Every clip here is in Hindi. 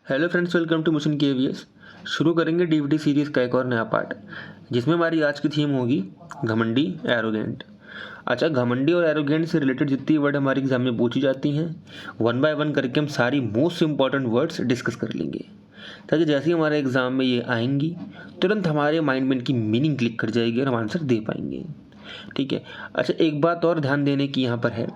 Hello friends, welcome to mission KVS. शुरू करेंगे डीवीडी सीरीज़ का एक और नया पार्ट, जिसमें हमारी आज की थीम होगी घमंडी, एरोगेंट। अच्छा, घमंडी और एरोगेंट से रिलेटेड जितनी वर्ड हमारे एग्जाम में पूछी जाती हैं, वन बाय वन करके हम सारी मोस्ट इंपॉर्टेंट वर्ड्स डिस्कस कर लेंगे, ताकि जैसे ही हमारे एग्जाम में ये आएंगी तुरंत हमारे माइंड में इनकी मीनिंग क्लिक कर जाएगी और हम आंसर दे पाएंगे। ठीक है। अच्छा, एक बात और ध्यान देने की यहाँ पर है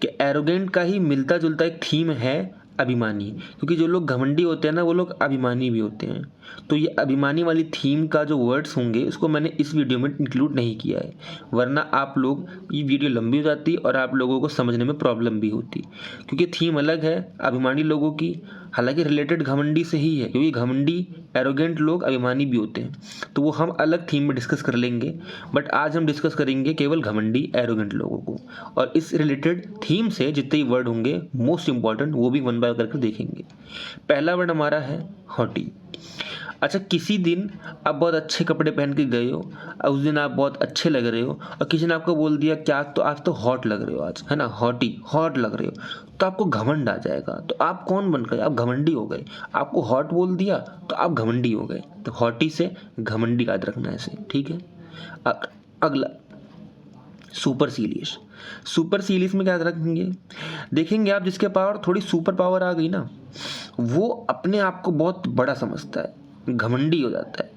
कि एरोगेंट का ही मिलता जुलता एक थीम है अभिमानी, क्योंकि जो लोग घमंडी होते हैं ना वो लोग अभिमानी भी होते हैं। तो ये अभिमानी वाली थीम का जो वर्ड्स होंगे उसको मैंने इस वीडियो में इंक्लूड नहीं किया है, वरना आप लोग ये वीडियो लंबी हो जाती और आप लोगों को समझने में प्रॉब्लम भी होती, क्योंकि थीम अलग है अभिमानी लोगों की। हालांकि रिलेटेड घमंडी से ही है, क्योंकि घमंडी एरोगेंट लोग अभिमानी भी होते हैं, तो वो हम अलग थीम में डिस्कस कर लेंगे। बट आज हम डिस्कस करेंगे केवल घमंडी एरोगेंट लोगों को, और इस रिलेटेड थीम से जितने वर्ड होंगे मोस्ट इंपॉर्टेंट वो भी वन बाय करके देखेंगे। पहला वर्ड हमारा है हॉटी। अच्छा, किसी दिन आप बहुत अच्छे कपड़े पहन के गए हो, उस दिन आप बहुत अच्छे लग रहे हो और किसी ने आपको बोल दिया कि आज तो हॉट लग रहे हो, आज है ना, हॉटी, हॉट लग रहे हो, तो आपको घमंड आ जाएगा। तो आप कौन बन गए? आप घमंडी हो गए। आपको हॉट बोल दिया तो आप घमंडी हो गए। तो हॉटी से घमंडी याद रखना है इसे, ठीक है। अगला सुपरसीलियस। सुपरसीलियस में क्या याद रखेंगे? देखेंगे आप, जिसके पावर थोड़ी सुपर पावर आ गई ना, वो अपने आप को बहुत बड़ा समझता है, घमंडी हो जाता है।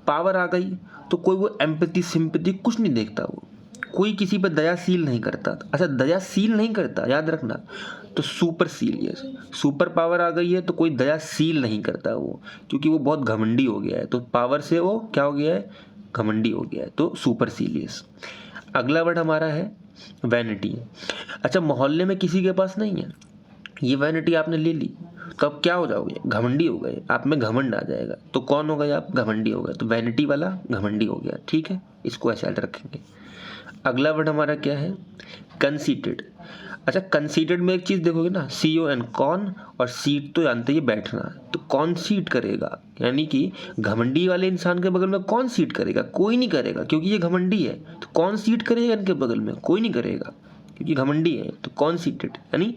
पावर आ गई तो कोई वो एम्पैथी सिंपैथी कुछ नहीं देखता, वो कोई किसी पर दयाशील नहीं करता। अच्छा, दयाशील नहीं करता, याद रखना। तो सुपरसीलियस, सुपर पावर आ गई है तो कोई दयाशील नहीं करता वो, क्योंकि वो बहुत घमंडी हो गया है। तो पावर से वो क्या हो गया है? घमंडी हो गया है। तो सुपरसीलियस। अगला वर्ड हमारा है वैनिटी। अच्छा, मोहल्ले में किसी के पास नहीं है, ये वैनिटी आपने ले ली तो अब क्या हो जाओगे? घमंडी हो गए, आप में घमंड आ जाएगा। तो कौन हो गए आप? घमंडी हो गए। तो वैनिटी वाला घमंडी हो गया, ठीक है, इसको ऐसे याद रखेंगे। अगला वर्ड हमारा क्या है? कंसीटेड। अच्छा, कंसीटेड में एक चीज देखोगे ना, CON, कौन, और सीट तो जानते ही बैठना। तो कौन सीट करेगा, यानी कि घमंडी वाले इंसान के बगल में कौन सीट करेगा? कोई नहीं करेगा, क्योंकि ये घमंडी है। तो कौन सीट करेगा इनके बगल में? कोई नहीं करेगा, क्योंकि घमंडी है। तो कौन सीटेड, यानी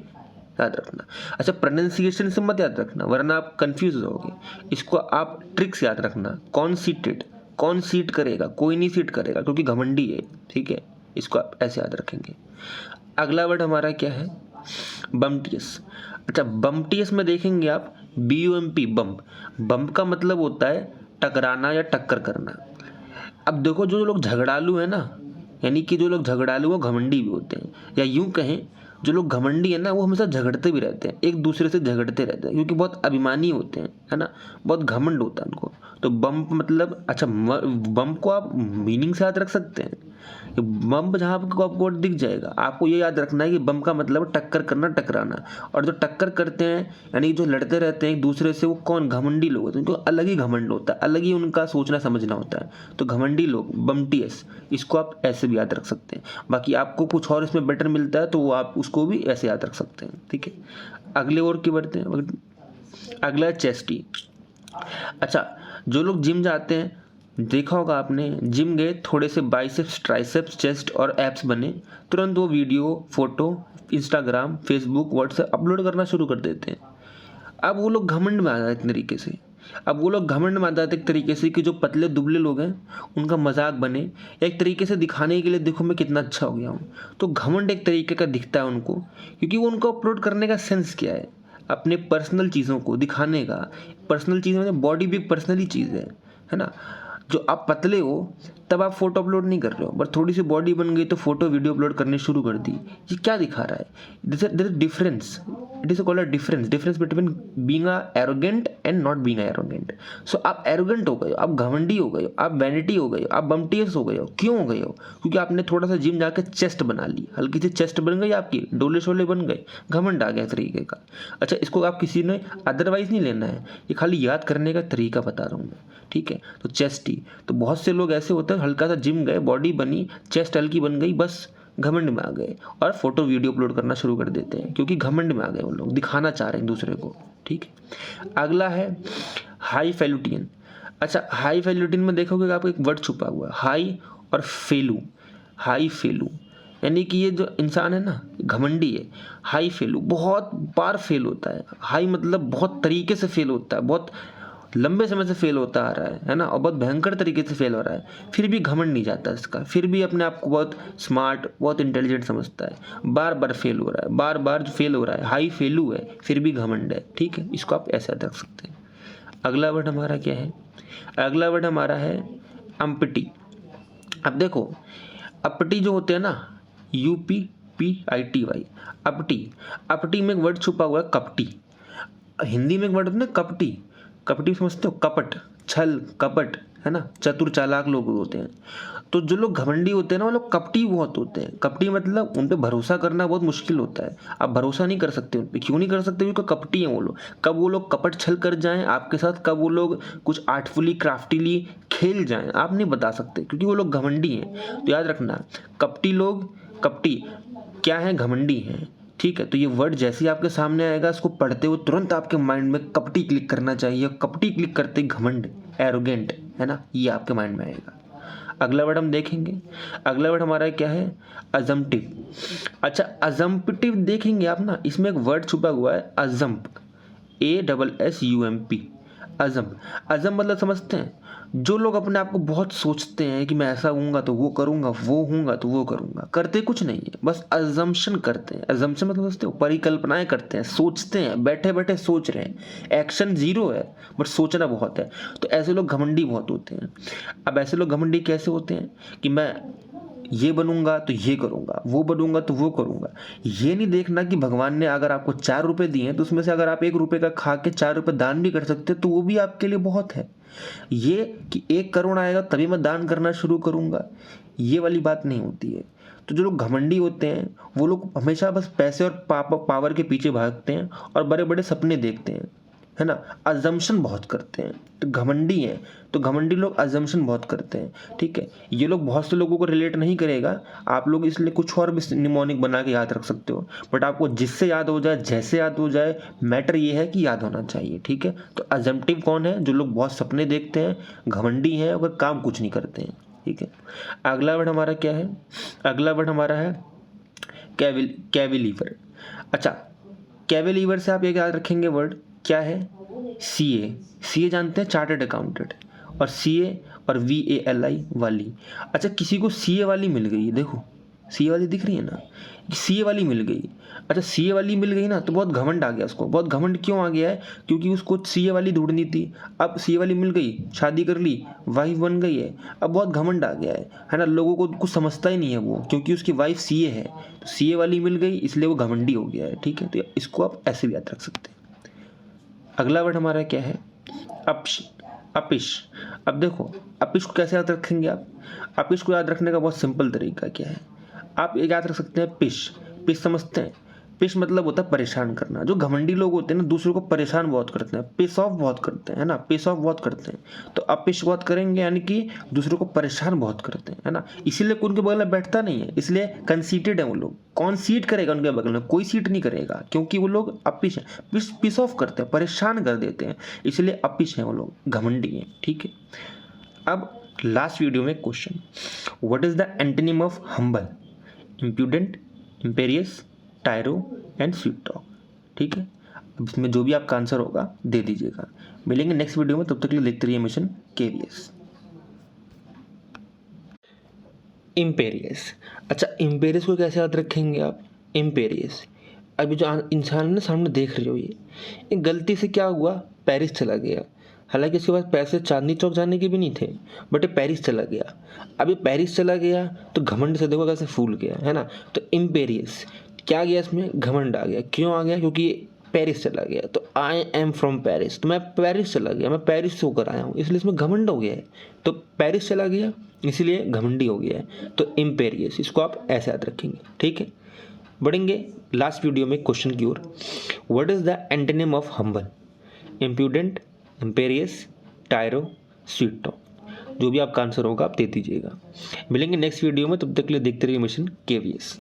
याद रखना। अच्छा, प्रोनाउंसिएशन से मत याद रखना, वरना आप कंफ्यूज हो जाओगे। इसको आप ट्रिक से याद रखना। कौन सीटेड, कौन सीट करेगा? कोई नहीं सीट करेगा, क्योंकि घमंडी है, ठीक है। इसको आप ऐसे याद रखेंगे। अगला वर्ड हमारा क्या है? बम्टियस। अच्छा, बम्टियस में देखेंगे आप BUMP, बम्प। बम्प का मतलब होता है टकराना या टक्कर करना। अब देखो, जो लोग झगड़ालू है ना, यानी कि जो लोग झगड़ालू वो घमंडी भी होते हैं, या यूं कहें जो लोग घमंडी है ना वो हमेशा झगड़ते भी रहते हैं, एक दूसरे से झगड़ते रहते हैं, क्योंकि बहुत अभिमानी होते हैं, है ना, बहुत घमंड होता है उनको। तो बम्प मतलब, अच्छा, बम्प को आप मीनिंग से याद रख सकते हैं। बम्प जहाँ आपको दिख जाएगा, आपको ये याद रखना है कि बम्प का मतलब टक्कर करना, टकराना। और जो टक्कर करते हैं यानी जो लड़ते रहते हैं एक दूसरे से, वो कौन? घमंडी लोग होते हैं। उनको अलग ही घमंड होता है, अलग ही उनका सोचना समझना होता है। तो घमंडी लोग, बम्टियस, इसको आप ऐसे भी याद रख सकते हैं। बाकी आपको कुछ और इसमें बेटर मिलता है तो वो आप उसको भी ऐसे याद रख सकते हैं, ठीक है। अगले और की बढ़ते हैं। अगला चेस्टी। अच्छा, जो लोग जिम जाते हैं, देखा होगा आपने, जिम गए, थोड़े से बाइसेप्स, ट्राइसेप्स, चेस्ट और एब्स बने, तुरंत वो video, photo Instagram, Facebook, WhatsApp upload करना शुरू कर देते हैं। अब वो लोग घमंड में आ जाते एक तरीके से। अब वो लोग घमंड में आ जाते एक तरीके से कि जो पतले दुबले लोग हैं उनका मजाक बने, एक तरीके से दिखाने के लिए, देखो मैं कितना अच्छा हो गया हूँ। तो घमंड एक तरीके का दिखता है उनको, क्योंकि वो उनको अपलोड करने का सेंस क्या है? अपने पर्सनल चीज़ों को दिखाने का। पर्सनल चीज़ मतलब बॉडी भी एक पर्सनली चीज़ है ना। जो आप पतले हो तब आप फोटो अपलोड नहीं कर रहे हो, बट थोड़ी सी बॉडी बन गई तो फोटो वीडियो अपलोड करनी शुरू कर दी। ये क्या दिखा रहा है? There is difference, it is called a difference between being a arrogant and not being a arrogant. So आप एरोगेंट हो गए हो, आप घमंडी हो गए हो, आप वैनिटी हो गए हो, आप बम्टियस हो गए हो। क्यों हो गए हो? क्योंकि आपने थोड़ा सा जिम जाके चेस्ट बना ली, हल्की सी चेस्ट बन गई आपकी, डोले शोले बन गए, घमंड आ गया तरीके का। अच्छा, इसको आप किसी ने अदरवाइज नहीं लेना है, ये खाली याद करने का तरीका बता रहा हूँ मैं, ठीक है। तो चेस्टी, तो बहुत से लोग ऐसे होते हैं, हल्का सा जिम गए, बॉडी बनी, चेस्ट हल्की बन गई, बस घमंड में आ गए और फोटो वीडियो अपलोड करना शुरू कर देते हैं, क्योंकि घमंड में आ गए वो लोग, दिखाना चाह रहे हैं दूसरे को, ठीक है। अगला है हाई फैल्यूटियन। अच्छा, हाई फैल्यूटियन में देखोगे आपको एक वर्ड छुपा हुआ है, हाई और फेलू। हाई फेलू यानी कि ये जो इंसान है ना घमंडी है, हाई फेलू, बहुत बार फेल होता है। हाई मतलब बहुत तरीके से फेल होता है, बहुत लंबे समय से फेल होता आ रहा है ना, और बहुत भयंकर तरीके से फेल हो रहा है, फिर भी घमंड नहीं जाता इसका, फिर भी अपने आप को बहुत स्मार्ट, बहुत इंटेलिजेंट समझता है। बार बार फेल हो रहा है, बार बार जो फेल हो रहा है, हाई फेलू है, फिर भी घमंड है। ठीक है, इसको आप ऐसा रख सकते हैं। अगला वर्ड हमारा क्या है? अगला वर्ड हमारा है अम्पटी। अब देखो, अपटी जो होते हैं ना, UPPITY, अपटी। अपटी में एक वर्ड छुपा हुआ है कपटी। हिंदी में एक वर्ड होता है ना कपटी। कपटी समझते हो? कपट, छल, कपट, है ना, चतुर चालाक लोग होते हैं। तो जो लोग घमंडी होते हैं ना, वो लोग कपटी बहुत होते हैं। कपटी मतलब उन पे भरोसा करना बहुत मुश्किल होता है। आप भरोसा नहीं कर सकते उन पे। क्यों नहीं कर सकते? क्योंकि कपटी हैं वो लोग। कब वो लोग कपट छल कर जाएं आपके साथ, कब वो लोग कुछ आर्टफुली क्राफ्टीली खेल जाएं, आप नहीं बता सकते, क्योंकि वो लोग घमंडी हैं। तो याद रखना, कपटी लोग, कपटी क्या है? घमंडी हैं। ठीक है, तो ये वर्ड जैसे ही आपके सामने आएगा, इसको पढ़ते हुए तुरंत आपके माइंड में कपटी क्लिक करना चाहिए। कपटी क्लिक करते ही घमंड, एरोगेंट, है ना, ये आपके माइंड में आएगा। अगला वर्ड हम देखेंगे। अगला वर्ड हमारा क्या है? अजम्पटिव। अच्छा, अजम्पटिव देखेंगे आप ना, इसमें एक वर्ड छुपा हुआ है अजम्प, ASSUMP, अजम। अजम मतलब समझते हैं? जो लोग अपने आप को बहुत सोचते हैं कि मैं ऐसा हूँगा तो वो करूँगा, वो हूँगा तो वो करूँगा, करते कुछ नहीं है, बस अजम्पशन करते हैं। अजम्पशन मतलब समझते हो? परिकल्पनाएं करते हैं, सोचते हैं, बैठे बैठे सोच रहे हैं, एक्शन जीरो है बट सोचना बहुत है। तो ऐसे लोग घमंडी बहुत होते हैं। अब ऐसे लोग घमंडी कैसे होते हैं कि मैं ये बनूंगा तो ये करूंगा, वो बनूंगा तो वो करूंगा। ये नहीं देखना कि भगवान ने अगर आपको 4 रुपए दिए हैं तो उसमें से अगर आप 1 रुपए का खा के 4 रुपए दान भी कर सकते तो वो भी आपके लिए बहुत है। ये कि 1 करोड़ आएगा तभी मैं दान करना शुरू करूंगा, ये वाली बात नहीं होती है। तो जो लोग घमंडी होते हैं वो लोग हमेशा बस पैसे और पावर के पीछे भागते हैं और बड़े बड़े सपने देखते हैं, है ना, अजम्पशन बहुत करते हैं। तो घमंडी हैं, तो घमंडी लोग अजम्पशन बहुत करते हैं। ठीक है, ये लोग बहुत से लोगों को रिलेट नहीं करेगा, आप लोग इसलिए कुछ और भी निमोनिक बना के याद रख सकते हो, बट आपको जिससे याद हो जाए, जैसे याद हो जाए, मैटर ये है कि याद होना चाहिए। ठीक है, तो अजम्पटिव कौन है? जो लोग बहुत सपने देखते हैं, घमंडी हैं और काम कुछ नहीं करते हैं। ठीक है, अगला वर्ड हमारा क्या है? अगला वर्ड हमारा है कैविलीवर। अच्छा, कैविलीवर से आप ये याद रखेंगे वर्ड क्या है? CA जानते हैं, चार्टर्ड अकाउंटेंट, और CA और VALI वाली। अच्छा, किसी को CA वाली मिल गई, देखो CA वाली दिख रही है ना, CA वाली मिल गई। अच्छा, CA वाली मिल गई ना तो बहुत घमंड आ गया उसको। बहुत घमंड क्यों आ गया है? क्योंकि उसको CA वाली ढूंढनी थी, अब CA वाली मिल गई, शादी कर ली, वाइफ बन गई है, अब बहुत घमंड आ गया है ना। लोगों को कुछ समझता ही नहीं है वो, क्योंकि उसकी वाइफ CA है, तो CA वाली मिल गई इसलिए वो घमंडी हो गया है। ठीक है, तो इसको आप ऐसे भी याद रख सकते हैं। अगला वर्ड हमारा क्या है? अपिश। अब देखो, अपिश को कैसे याद रखेंगे आप? अपिश को याद रखने का बहुत सिंपल तरीका क्या है? आप एक याद रख सकते हैं पिश। पिश समझते हैं? पिश मतलब होता है परेशान करना। जो घमंडी लोग होते हैं ना, दूसरों को परेशान बहुत करते हैं, पिस ऑफ बहुत करते हैं, है ना, पिस ऑफ बहुत करते हैं। तो अपिश बहुत करेंगे यानी कि दूसरों को परेशान बहुत करते हैं, है ना। इसीलिए उनके बगल में बैठता नहीं है, इसलिए कंसीटेड है वो लोग। कौन सीट करेगा उनके बगल में? कोई सीट नहीं करेगा, क्योंकि वो लोग अपिश है, पिस ऑफ करते हैं, परेशान कर देते हैं, इसलिए अपिश है वो लोग, घमंडी हैं। ठीक है, अब लास्ट वीडियो में question, what is the antonym of humble? Impudent, imperious, tyro and sweet talk. ठीक है, अब इसमें जो भी आपका आंसर होगा दे दीजिएगा। मिलेंगे नेक्स्ट वीडियो में, तब तक के लिए देखते रहिए मिशन KVS। इम्पेरियस। अच्छा, इम्पेरियस को कैसे याद रखेंगे आप? इम्पेरियस, अभी जो इंसान ने सामने देख रहे हो, ये गलती से क्या हुआ, पेरिस चला गया। हालांकि इसके पास पैसे चांदनी चौक जाने के भी नहीं थे, बट ये पेरिस चला गया। अब ये पेरिस चला गया तो घमंड से देखो कैसे फूल गया, है ना। तो इम्पेरियस क्या गया, इसमें घमंड आ गया। क्यों आ गया? क्योंकि पेरिस चला गया। तो आई एम फ्रॉम पेरिस, तो मैं पेरिस चला गया, मैं पेरिस से होकर आया हूँ, इसलिए इसमें घमंड हो गया है। तो पेरिस चला गया इसलिए घमंडी हो गया है। तो इम्पेरियस, इसको आप ऐसे याद रखेंगे। ठीक है, बढ़ेंगे लास्ट वीडियो में क्वेश्चन की ओर। What is the antonym of humble? Impudent, imperious, tyro, sweet talk. जो भी आपका आंसर होगा आप दे दीजिएगा। मिलेंगे नेक्स्ट वीडियो में, तब तक के लिए देखते रहिए मिशन KVS।